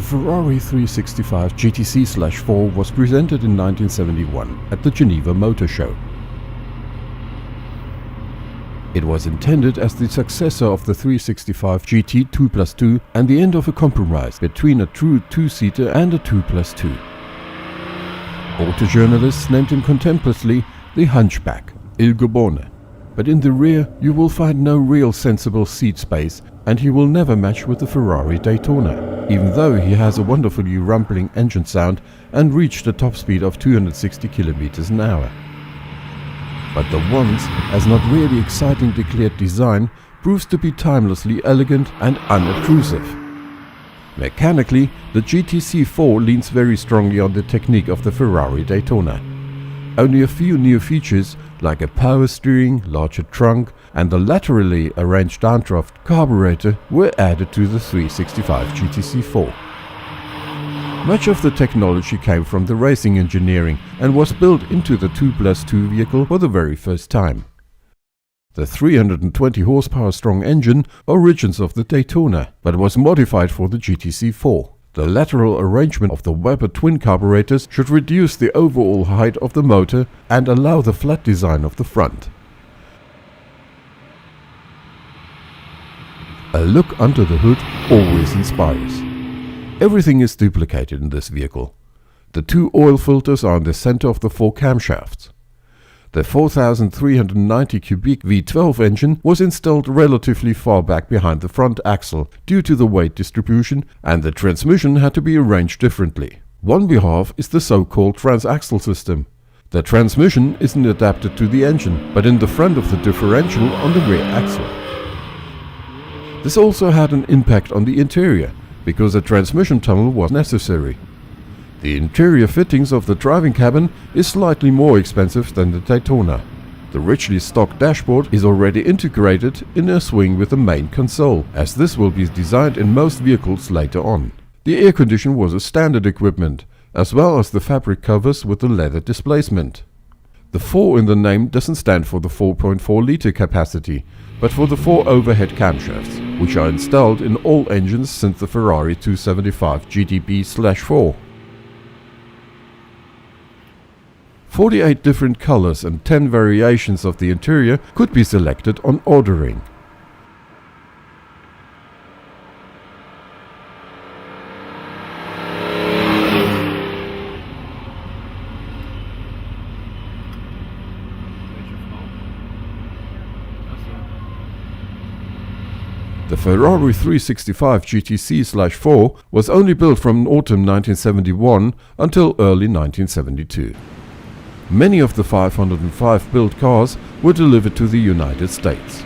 Ferrari 365 GTC4 was presented in 1971 at the Geneva Motor Show. It was intended as the successor of the 365 GT 2+2 and the end of a compromise between a true two-seater and a 2+2. Auto journalists named him contemplatively the Hunchback, Il Gobone. But in the rear you will find no real sensible seat space, and he will never match with the Ferrari Daytona, even though he has a wonderfully rumbling engine sound and reached a top speed of 260 km an hour. But the once as not really exciting declared design proves to be timelessly elegant and unobtrusive. Mechanically, the GTC4 leans very strongly on the technique of the Ferrari Daytona. Only a few new features, like a power steering, larger trunk and the laterally arranged downdraft carburetor, were added to the 365 GTC4. Much of the technology came from the racing engineering and was built into the 2+2 vehicle for the very first time. The 320 horsepower strong engine origins of the Daytona, but was modified for the GTC4. The lateral arrangement of the Weber twin carburetors should reduce the overall height of the motor and allow the flat design of the front. A look under the hood always inspires. Everything is duplicated in this vehicle. The two oil filters are in the center of the four camshafts. The 4,390 cubic V12 engine was installed relatively far back behind the front axle due to the weight distribution, and the transmission had to be arranged differently. One behalf is the so-called transaxle system. The transmission isn't adapted to the engine, but in the front of the differential on the rear axle. This also had an impact on the interior, because a transmission tunnel was necessary. The interior fittings of the driving cabin is slightly more expensive than the Daytona. The richly stocked dashboard is already integrated in a swing with the main console, as this will be designed in most vehicles later on. The air condition was a standard equipment, as well as the fabric covers with the leather displacement. The 4 in the name doesn't stand for the 4.4 liter capacity, but for the 4 overhead camshafts, which are installed in all engines since the Ferrari 275 GTB/4. 48 different colors and 10 variations of the interior could be selected on ordering. The Ferrari 365 GTC/4 was only built from autumn 1971 until early 1972. Many of the 505 built cars were delivered to the United States.